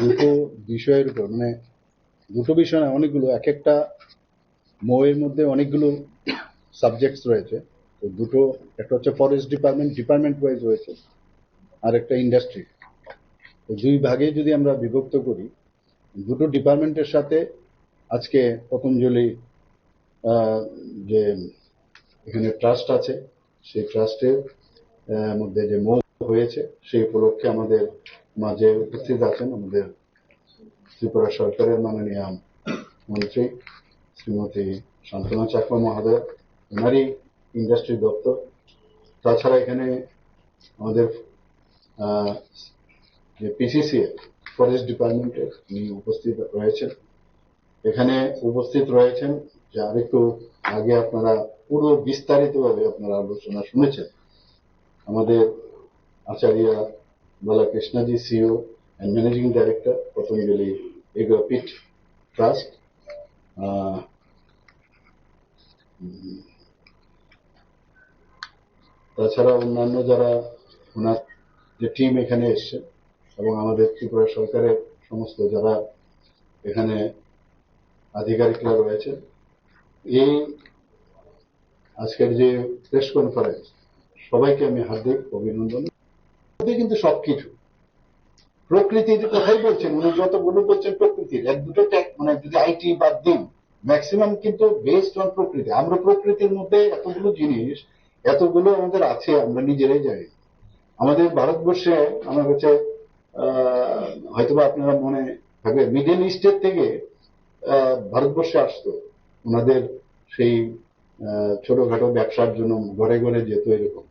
দুটো বিষয়ের উপর, মানে দুটো বিষয় না, অনেকগুলো, এক একটা মোয়ের মধ্যে অনেকগুলো সাবজেক্টস রয়েছে। তো দুটো, একটা হচ্ছে ফরেস্ট ডিপার্টমেন্ট ওয়াইজ রয়েছে, আর একটা ইন্ডাস্ট্রি। তো দুই ভাগে যদি আমরা বিভক্ত করি, দুটো ডিপার্টমেন্টের সাথে আজকে পতঞ্জলি যে এখানে ট্রাস্ট আছে, সেই ট্রাস্টের মধ্যে যে মৌ হয়েছে, সেই উপলক্ষে আমাদের মাঝে উপস্থিত আছেন আমাদের ত্রিপুরা সরকারের মাননীয় মন্ত্রী শ্রীমতী শান্তনা চাকমা মহোদয়, ওনারই ইন্ডাস্ট্রি দপ্তর। তাছাড়া এখানে আমাদের যে পিসিসিএ ফরেস্ট ডিপার্টমেন্টের উনি উপস্থিত রয়েছেন। এখানে উপস্থিত রয়েছেন যে আরেকটু আগে আপনারা পুরো বিস্তারিতভাবে আপনারা আলোচনা শুনেছেন, আমাদের Acharya Balakrishnaji, CEO and managing director, Patanjali এগ্রোপিট ট্রাস্ট। তাছাড়া অন্যান্য যারা ওনার যে টিম এখানে এসছে, এবং আমাদের ত্রিপুরা সরকারের সমস্ত যারা এখানে আধিকারিকরা রয়েছেন। এই আজকের যে প্রেস কনফারেন্স, সবাইকে আমি হার্দিক অভিনন্দন। কিন্তু সবকিছু প্রকৃতির কথাই বলছেন উনি, যতগুলো বলছেন প্রকৃতির, এক দুটো মানে যদি আইটি বাদ দিন, ম্যাক্সিমাম কিন্তু বেসড অন প্রকৃতি। আমরা প্রকৃতির মধ্যে এতগুলো জিনিস, এতগুলো আমাদের আছে, আমরা নিজেরাই জানি। আমাদের ভারতবর্ষে আমার কাছে হয়তোবা আপনারা মনে থাকবে, মিডল ইস্টের থেকে ভারতবর্ষে আসতো ওনাদের সেই ছোটখাটো ব্যবসার জন্য, ঘরে ঘরে যেত এরকম।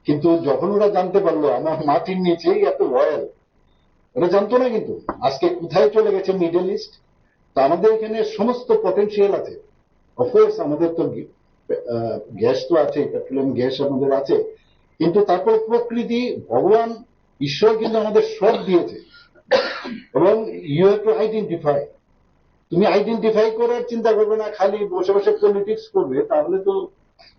কিন্তু যখন ওরা জানতে পারলো আমার মাটির নিচেই এত অয়েল, ওরা জানতো না কিন্তু আজকে কোথায় চলে গেছে মিডল ইস্ট। তো আমাদের এখানে সমস্ত পটেনশিয়াল আছে। অফকোর্স আমাদের তো গ্যাস তো আছে, পেট্রোলিয়াম গ্যাস আমাদের আছে, কিন্তু তারপর প্রকৃতি, ভগবান, ঈশ্বর কিন্তু আমাদের সব দিয়েছে। এবং ইউ হ্যাভ টু আইডেন্টিফাই। তুমি আইডেন্টিফাই করার চিন্তা করবে না, খালি বসে বসে পলিটিক্স করবে, তাহলে তো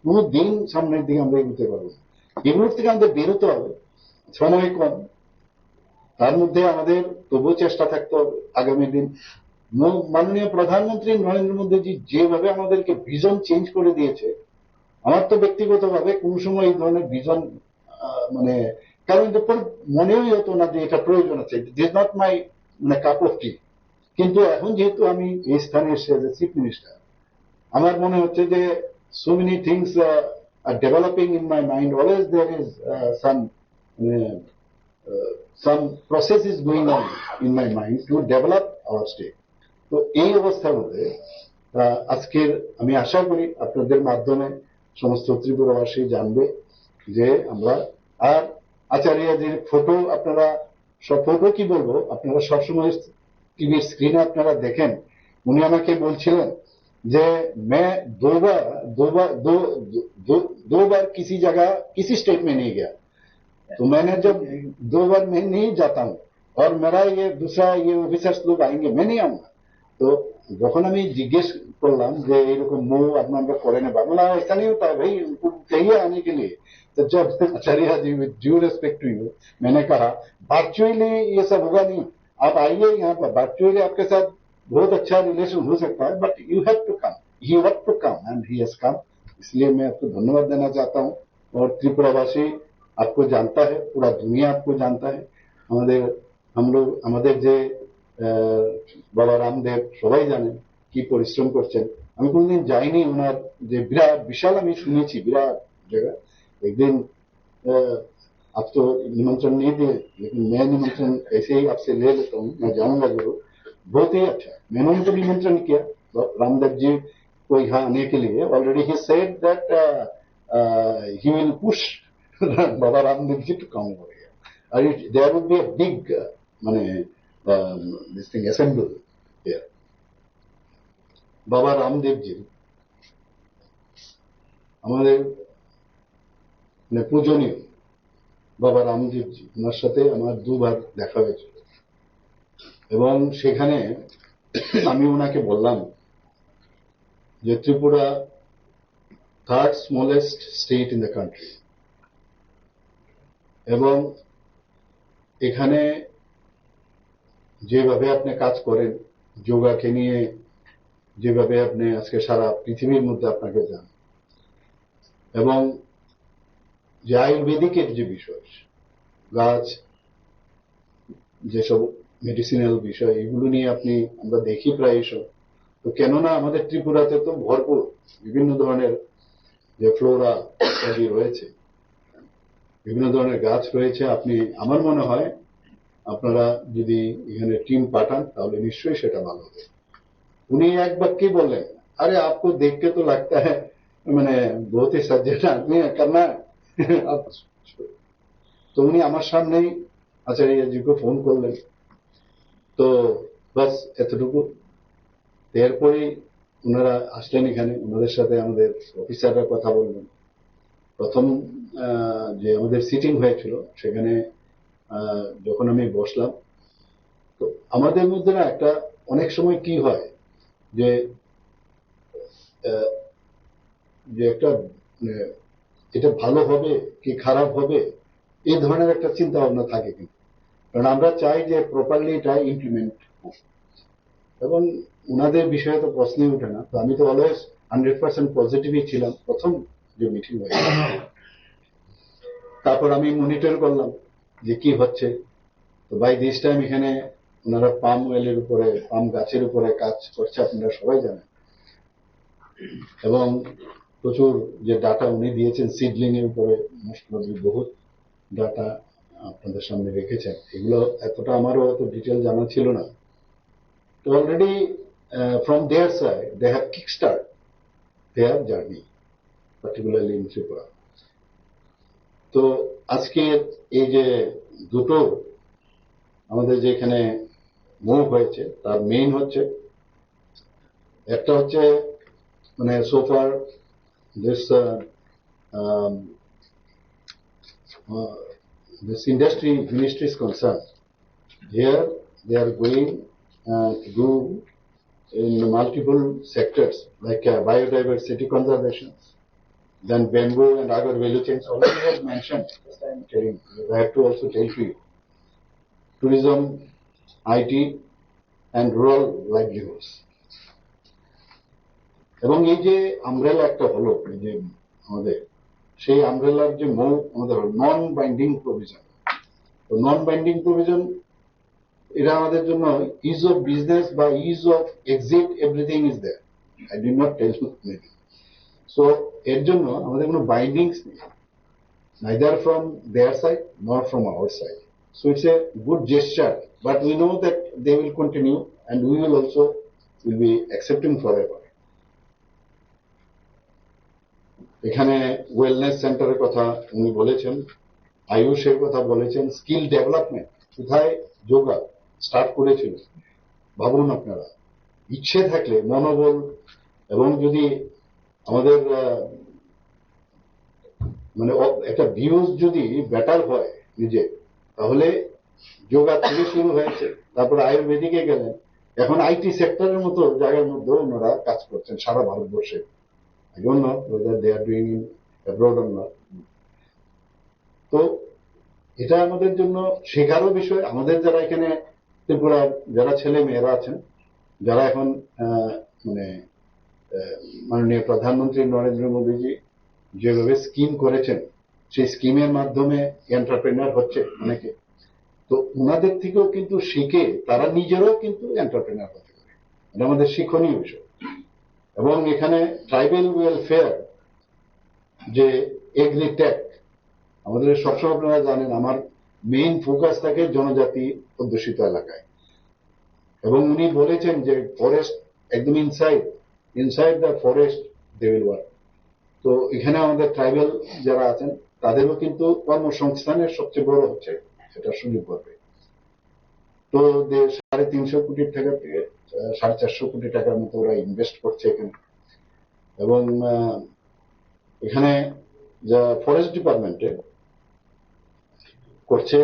কোনো দিন সামনের দিকে আমরা এগোতে পারবো না। এগুলোর থেকে আমাদের বেরোতে হবে। সময় কম, তার মধ্যে আমাদের তবুও চেষ্টা থাকতে হবে আগামী দিন। মাননীয় প্রধানমন্ত্রী নরেন্দ্র মোদীজি যেভাবে আমাদেরকে ভিশন চেঞ্জ করে দিয়েছে, আমার তো ব্যক্তিগতভাবে কোনো সময় এই ধরনের ভিশন মানে কারণ মনেই হতো না যে এটা প্রয়োজন আছে। দিস নট মাই মানে কাপ অফ টি। কিন্তু এখন যেহেতু আমি এই স্থানে এসে চিফ মিনিস্টার, আমার মনে হচ্ছে যে so many things are developing in my mind. Always there is some process is going on in my mind to develop our state. তো এই অবস্থার মধ্যে আজকের আমি আশা করি আপনাদের মাধ্যমে সমস্ত ত্রিপুরাবাসী জানবে যে আমরা, আর আচার্যজির ফটো আপনারা সব, ফটো কি বলবো, আপনারা সবসময় টিভির স্ক্রিনে আপনারা দেখেন। উনি আমাকে বলছিলেন যে मैं दो बार किसी जगह किसी स्टेट में नहीं गया, तो मैंने जब 2 बार मैं नहीं जाता हूँ और मेरा ये दूसरा ये ऑफिसर्स लोग आएंगे, मैं नहीं आऊंगा। तो যখন আমি জিজ্ঞেস করলাম যে এরকম মৌ আপনারা করে নেবা, বলা ऐसा नहीं होता है भाई, उनको चाहिए आने के लिए। तो जब Acharya ji with due respect to you, मैंने कहा वर्चुअली ये सब होगा नहीं, आप आइए यहाँ पर, वर्चुअली आपके साथ बहुत अच्छा रिलेशन हो सकता है, but you have to come, he have to come and he has come. इसलिए मैं आपको धन्यवाद देना चाहता हूँ। और त्रिपुरावासी आपको जानता है, पूरा दुनिया आपको जानता है। हम लोग আমাদের যে বাবা রামদেব সবাই জানেন কি পরিশ্রম করছেন। আমি কোনদিন যাইনি ওনার যে বিরাট বিশাল, আমি শুনেছি বিরাট জায়গা। একদিন आप तो निमंत्रण नहीं दिए, लेकिन मैं निमंत्रण ऐसे ही आपसे ले लेता हूँ, मैं जाऊंगा जरूर। बहुत ही अच्छा, मैंने उनको निमंत्रण किया रामदेव जी को यहाँ आने के लिए। Already he said that he will push Baba Ramdev ji to come over here, and there would be a big মানে this thing assemble here. বাবা রামদেব জি আমাদের পূজনীয় বাবা রামদেব জি, ওনার সাথে আমার 2বার দেখা হয়েছিল। এবং সেখানে আমি ওনাকে বললাম যে Tripura third smallest state in the country, এবং এখানে যেভাবে আপনি কাজ করেন, যোগাকে নিয়ে যেভাবে আপনি আজকে সারা পৃথিবীর মধ্যে আপনাকে যান, এবং যে আয়ুর্বেদিকের যে বিষয়, গাছ, যেসব মেডিসিনাল বিষয়, এগুলো নিয়ে আমরা দেখি প্রায়শ। তো কেননা আমাদের ত্রিপুরাতে তো ভরপুর বিভিন্ন ধরনের যে ফ্লোরা ইত্যাদি রয়েছে, বিভিন্ন ধরনের গাছ রয়েছে। আমার মনে হয় আপনারা যদি এখানে টিম পাঠান তাহলে নিশ্চয়ই সেটা ভালো হবে। উনি এক বাক্যে বললেন, আরে আপको देख के तो लगता है মানে बहुत ही सज्जन आदमी है करना है। তো উনি আমার সামনেই আচার্যজিকে ফোন করলেন। তো বাস এতটুকু। এরপরেই ওনারা আসলেন এখানে, ওনাদের সাথে আমাদের অফিসাররা কথা বললেন। প্রথম যে আমাদের সিটিং হয়েছিল সেখানে যখন আমি বসলাম, তো আমাদের মধ্যে না একটা অনেক সময় কি হয় যে একটা এটা ভালো হবে কি খারাপ হবে এই ধরনের একটা চিন্তা ভাবনা থাকে, কিন্তু কারণ আমরা চাই যে প্রপারলি এটা ইমপ্লিমেন্ট, এবং ওনাদের বিষয়ে তো প্রশ্নই ওঠে না। তো আমি তো অলওয়েজ 100% পজিটিভই ছিলাম প্রথম যে মিটিং হয়েছে। তারপর আমি মনিটর করলাম যে কি হচ্ছে। তো বাই দিস টাইম এখানে ওনারা পাম অয়েলের উপরে, পাম গাছের উপরে কাজ করছে, আপনারা সবাই জানেন। এবং প্রচুর যে ডাটা উনি দিয়েছেন সিডলিং এর উপরে, মোস্ট প্রবলি বহুত ডাটা আপনাদের সামনে রেখেছেন। এগুলো এতটা আমারও অত ডিটেল জানা ছিল না। তো already from their side they have kick start their journey, particularly in Tripura. তো আজকের এই যে দুটো আমাদের যে এখানে মুভ হয়েছে তার মেইন হচ্ছে, একটা হচ্ছে মানে সোফার this this industry ministry is concerned. Here they are going to do in multiple sectors like biodiversity conservation, then bamboo and other value chains already was mentioned. I am telling you, I have to also tell you, tourism, IT and rural livelihoods. এবং এই যে umbrella একটা হলো, এই যে আমাদের সেই আমব্রেলার যে মূল আমাদের নন বাইন্ডিং প্রভিশন। তো নন বাইন্ডিং প্রভিশন এটা আমাদের জন্য ইজ অফ বিজনেস বা ease of exit everything is there. I did not tell you maybe. So এর জন্য আমাদের কোনো বাইন্ডিংস নেই, neither from their side nor from our side. So it's a good gesture, but we know that they will continue and we will also will be accepting forever. এখানে wellness সেন্টারের কথা উনি বলেছেন, আয়ুষের কথা বলেছেন, স্কিল ডেভেলপমেন্ট কোথায় yoga start করেছিল ভাবুন আপনারা। ইচ্ছে থাকলে, মনোবল, এবং যদি আমাদের মানে একটা ভিউজ যদি বেটার হয় নিজে, তাহলে যোগা থেকে শুরু হয়েছে, তারপরে আয়ুর্বেদিকে গেলেন, এখন আইটি সেক্টরের মতো জায়গার মধ্যে ওনারা কাজ করছেন সারা ভারতবর্ষে। I don't know whether they are doing it abroad or not. তো এটা আমাদের জন্য শেখারও বিষয়। আমাদের যারা এখানে ত্রিপুরার যারা ছেলে মেয়েরা আছেন, যারা এখন মানে মাননীয় প্রধানমন্ত্রী নরেন্দ্র মোদীজি যেভাবে স্কিম করেছেন, সেই স্কিমের মাধ্যমে এন্টারপ্রেনার হচ্ছে অনেকে। তো ওনাদের থেকেও কিন্তু শিখে তারা নিজেরাও কিন্তু এন্টারপ্রেনার হতে পারে, এটা আমাদের শিক্ষণীয় বিষয়। এবং এখানে ট্রাইবেল ওয়েলফেয়ার যে এগ্রিটেক, আমাদের সবসময় আপনারা জানেন আমার মেইন ফোকাস থাকে জনজাতি অধ্যুষিত এলাকায়, এবং উনি বলেছেন যে ফরেস্ট একদম inside the forest they will work. তো এখানে আমাদের ট্রাইবেল যারা আছেন তাদেরও কিন্তু কর্মসংস্থানের সবচেয়ে বড় হচ্ছে সেটা সুযোগ পাবে। তো 350 কোটি টাকা থেকে 450 কোটি টাকার মতো ওরা ইনভেস্ট করছে এখানে। এবং এখানে যা ফরেস্ট ডিপার্টমেন্টে করছে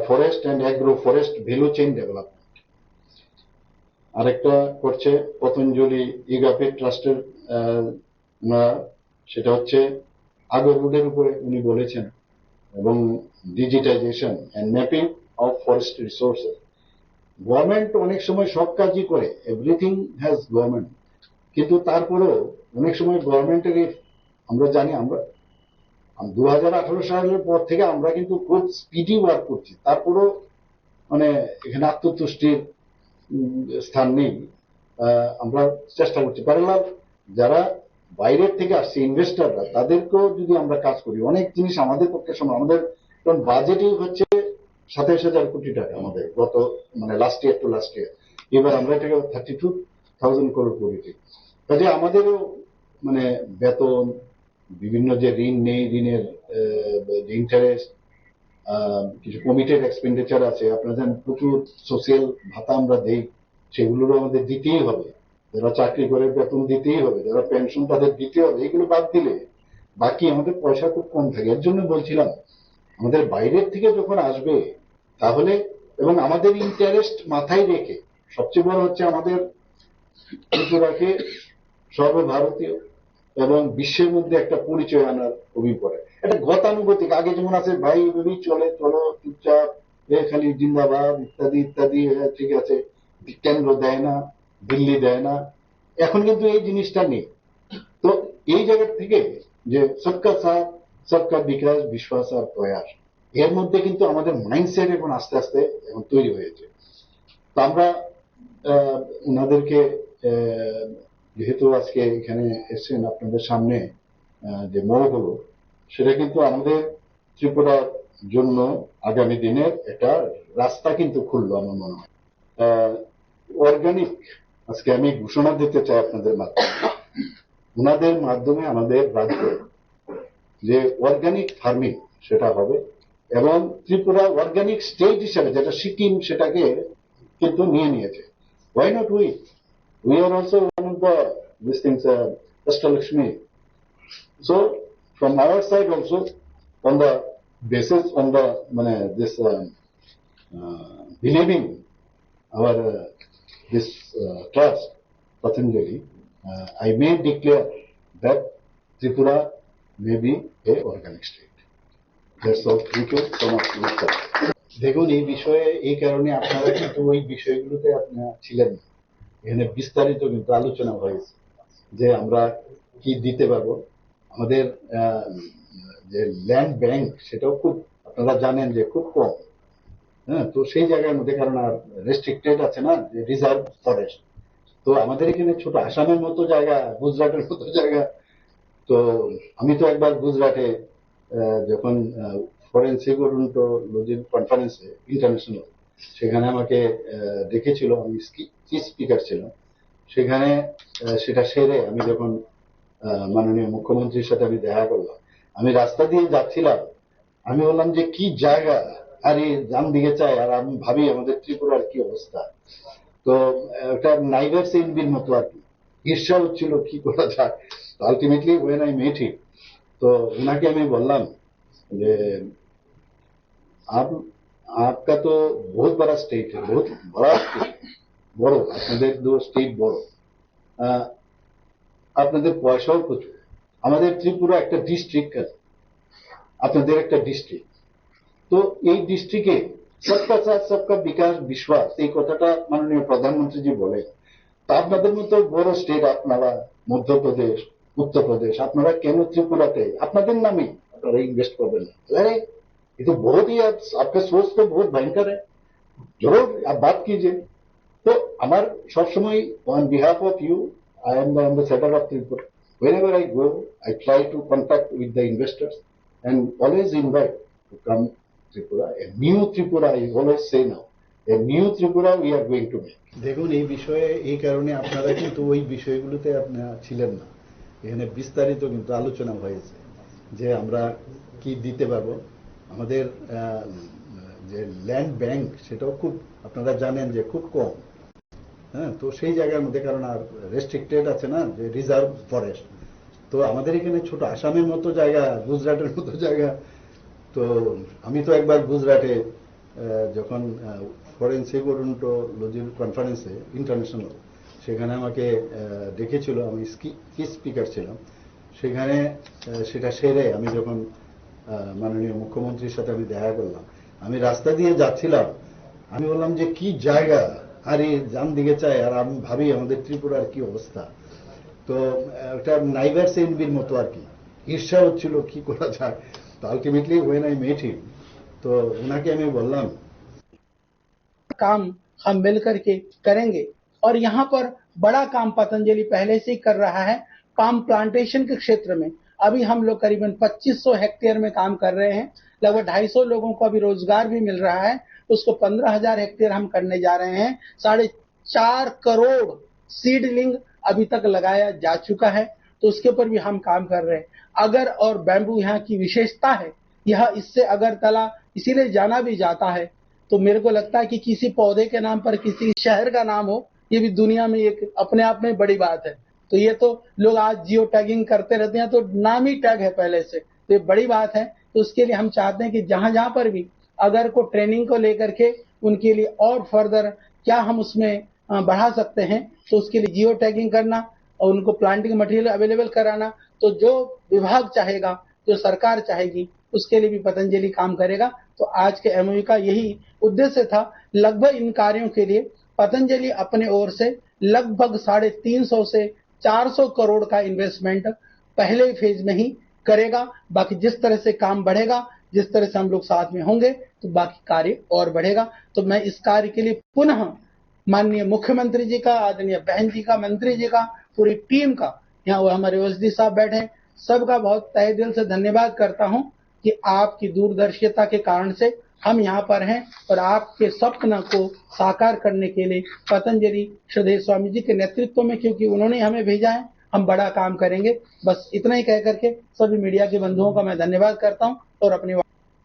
forest and agro forest value chain development, আরেকটা করছে পতঞ্জলি ইগাপে ট্রাস্টের, সেটা হচ্ছে আগর রুডের উপরে উনি বলেছেন, এবং digitisation and mapping of forest resources. Government অনেক সময় সব কাজই করে, এভরিথিং হ্যাজ গভর্নমেন্ট, কিন্তু তারপরেও অনেক সময় গভর্নমেন্টের আমরা জানি, আমরা 2018 সালের পর থেকে আমরা কিন্তু খুব স্পিডি ওয়ার্ক করছি, তারপরেও মানে এখানে আত্মতুষ্টির স্থান নেই। আমরা চেষ্টা করছি প্যারালাল যারা বাইরের থেকে আসছে ইনভেস্টররা, তাদেরকেও যদি আমরা কাজ করি, অনেক জিনিস আমাদের পক্ষে সম্ভব। আমাদের কারণ বাজেটই হচ্ছে 27,000 কোটি টাকা আমাদের গত মানে last year to last year, এবার আমরা এটাকে 32,000 করোড় করেছি। কাজে আমাদেরও মানে বেতন, বিভিন্ন যে ঋণ নেই, ঋণের ইন্টারেস্ট, কিছু কমিটেড এক্সপেন্ডিচার আছে, আপনারা জানেন প্রচুর সোশিয়াল ভাতা আমরা দেই, সেগুলোরও আমাদের দিতেই হবে। যারা চাকরি করে বেতন দিতেই হবে, যারা পেনশন তাদের দিতে হবে। এগুলো বাদ দিলে বাকি আমাদের পয়সা খুব কম থাকে। এর জন্য বলছিলাম আমাদের বাইরের থেকে যখন আসবে তাহলে, এবং আমাদের ইন্টারেস্ট মাথায় রেখে, সবচেয়ে বড় হচ্ছে আমাদের ত্রিপুরাকে সর্বভারতীয় এবং বিশ্বের মধ্যে একটা পরিচয় আনার অভিপ্রায়, একটা গতানুগতিক, আগে যেমন আছে ভাই ভেবেই চলে, চলো চুপচাপ খালি জিন্দাবাদ ইত্যাদি ইত্যাদি, ঠিক আছে, কেন্দ্র দেয় না, দিল্লি দেয় না, এখন কিন্তু এই জিনিসটা নেই। তো এই জায়গা থেকে যে সবকা সাথ সবকা বিকাশ বিশ্বাস আর প্রয়াস, এর মধ্যে কিন্তু আমাদের মাইন্ডসেট এখন আস্তে আস্তে এখন তৈরি হয়েছে। তো আমরা ওনাদেরকে যেহেতু আজকে এখানে এসেছেন আপনাদের সামনে, যে মত হলো, সেটা কিন্তু আমাদের ত্রিপুরার জন্য আগামী দিনের একটা রাস্তা কিন্তু খুললো আমার মনে হয়। অর্গানিক আজকে আমি ঘোষণা দিতে চাই আপনাদের মাধ্যমে, ওনাদের মাধ্যমে আমাদের রাজ্যে যে অর্গানিক ফার্মিং সেটা হবে, এবং ত্রিপুরা অর্গানিক স্টেট হিসাবে, যেটা সিকিম সেটাকে কিন্তু নিয়ে নিয়েছে। Why not we? We are also one of these things, Ashtalakshmi. So from our side also, on the basis on the this believing our this trust, Patanjali, I may declare that Tripura may be a organic state. That's all. Thank you so much. দেখুন, এই বিষয়ে এই কারণে আপনারা কিন্তু ওই বিষয়গুলোতে আপনারা ছিলেন না, এখানে বিস্তারিত কিন্তু আলোচনা হয়েছে যে আমরা কি দিতে পারবো। আমাদের যে ল্যান্ড ব্যাংক সেটাও খুব আপনারা জানেন যে খুব কম, হ্যাঁ, তো সেই জায়গার মধ্যে, কারণ আর রেস্ট্রিক্টেড আছে না, যে রিজার্ভ ফরেস্ট। তো আমাদের এখানে ছোট আসামের মতো জায়গা, গুজরাটের মতো জায়গা। তো আমি তো একবার গুজরাটে যখন ফরেন সিকিউরিটি কনফারেন্সে ইন্টারন্যাশনাল, সেখানে আমাকে ডেকেছিল, আমি কি স্পিকার ছিলাম সেখানে। সেটা সেরে আমি যখন মাননীয় মুখ্যমন্ত্রীর সাথে আমি দেখা করলাম, আমি রাস্তা দিয়ে যাচ্ছিলাম, আমি বললাম যে কি জায়গা, আর এই জাম দিকে চাই, আর আমি ভাবি আমাদের ত্রিপুরার কি অবস্থা। তো একটা নাইভার্স এনবির মতো আর কি, ঈর্ষা হচ্ছিল কি করা যায়। আলটিমেটলি ওয়েন আই মেট হিম, তো ওনাকে আমি বললাম যে आपका तो बहुत बड़ा स्टेट है, बहुत बड़ा स्टेट, বড়, আপনাদের স্টেট বড়, আপনাদের পয়সাও প্রচুর। আমাদের ত্রিপুরা একটা ডিস্ট্রিক্ট আছে, আপনাদের একটা ডিস্ট্রিক্ট। তো এই ডিস্ট্রিক্টে সবকা সাথ সবকা বিকাশ বিশ্বাস, এই কথাটা মাননীয় প্রধানমন্ত্রীজি বলে। তা আপনাদের মতো বড় স্টেট, আপনারা মধ্যপ্রদেশ, উত্তরপ্রদেশ, আপনারা কেন ত্রিপুরাতে আপনাদের নামে আপনারা ইনভেস্ট করবেন না? अरे ये तो बहुत ही आपका सोच तो बहुत भयंकर है, जरूर आप बात कीजिए। तो আমার সবসময় on behalf of you, I am the ambassador of Tripura. Whenever I go, I try to contact with the investors and always invite to come Tripura. A new Tripura, I always say now, a new Tripura we are going to make. দেখুন, এই বিষয়ে এই কারণে আপনারা কিন্তু ওই বিষয়গুলোতে আপনারা ছিলেন না, এখানে বিস্তারিত কিন্তু আলোচনা হয়েছে যে আমরা কি দিতে পারবো। আমাদের যে ল্যান্ড ব্যাংক সেটাও খুব আপনারা জানেন যে খুব কম, হ্যাঁ, তো সেই জায়গার মধ্যে, কারণ আর রেস্ট্রিক্টেড আছে না, যে রিজার্ভ ফরেস্ট। তো আমাদের এখানে ছোট আসামের মতো জায়গা, গুজরাটের মতো জায়গা। তো আমি তো একবার গুজরাটে যখন ফরেন সিকিউরিটি কনফারেন্সে ইন্টারন্যাশনাল, সেখানে আমাকে ডেকেছিল, আমি কি স্পিকার ছিলাম সেখানে। সেটা সেরে আমি যখন মাননীয় মুখ্যমন্ত্রীর সাথে আমি দেখা করলাম, আমি রাস্তা দিয়ে যাচ্ছিলাম, আমি বললাম যে কি জায়গা, আরে জান দিকে চাই, আর আমি ভাবি আমাদের ত্রিপুরার কি অবস্থা। তো একটা নাইভার্স এনবির মতো আর কি ঈর্ষা হচ্ছিল কি করা যায়। তো আলটিমেটলি ওয়েন আই মেট হিম, তো ওনাকে আমি বললাম काम हम मिलकर के करेंगे। और यहाँ पर बड़ा काम पतंजलि पहले से ही कर रहा है। पाम प्लांटेशन के क्षेत्र में अभी हम लोग करीबन 2500 हेक्टेयर में काम कर रहे हैं। लगभग 250 लोगों को अभी रोजगार भी मिल रहा है। उसको 15,000 हेक्टेयर हम करने जा रहे हैं। 4.5 करोड़ सीडलिंग अभी तक लगाया जा चुका है, तो उसके ऊपर भी हम काम कर रहे हैं। अगर और बैम्बू यहाँ की विशेषता है, यह इससे अगरतला इसीलिए जाना भी जाता है। तो मेरे को लगता है कि किसी पौधे के नाम पर किसी शहर का नाम हो, ये भी दुनिया में एक अपने आप में बड़ी बात है। तो ये तो लोग आज जियो टैगिंग करते रहते हैं, तो नाम ही टैग है पहले से, तो ये बड़ी बात है। तो उसके लिए हम चाहते हैं कि जहां जहां पर भी अगर को ट्रेनिंग को लेकर के उनके लिए और फर्दर क्या हम उसमें बढ़ा सकते हैं, तो उसके लिए जियो टैगिंग करना और उनको प्लांटिंग मटेरियल अवेलेबल कराना। तो जो विभाग चाहेगा, जो सरकार चाहेगी, उसके लिए भी पतंजलि काम करेगा। तो आज के एमओयू का यही उद्देश्य था। लगभग इन कार्यों के लिए पतंजलि अपने ओर से लगभग 350 से 400 करोड़ का इन्वेस्टमेंट पहले फेज में ही करेगा। बाकी जिस तरह से काम बढ़ेगा, जिस तरह से हम लोग साथ में होंगे, तो बाकी कार्य और बढ़ेगा। तो मैं इस कार्य के लिए पुनः माननीय मुख्यमंत्री जी का, आदरणीय बहन जी का, मंत्री जी का, पूरी टीम का, यहाँ वो हमारे ओएसडी साहब बैठे हैं, सबका बहुत तहे दिल से धन्यवाद करता हूं कि आपकी दूरदर्शिता के कारण से हम यहाँ पर हैं और आपके स्वप्न को साकार करने के लिए पतंजलि श्रद्धेय स्वामी जी के नेतृत्व में, क्योंकि उन्होंने हमें भेजा है, हम बड़ा काम करेंगे। बस इतना ही कह करके सभी मीडिया के बंधुओं का मैं धन्यवाद करता हूं और अपनी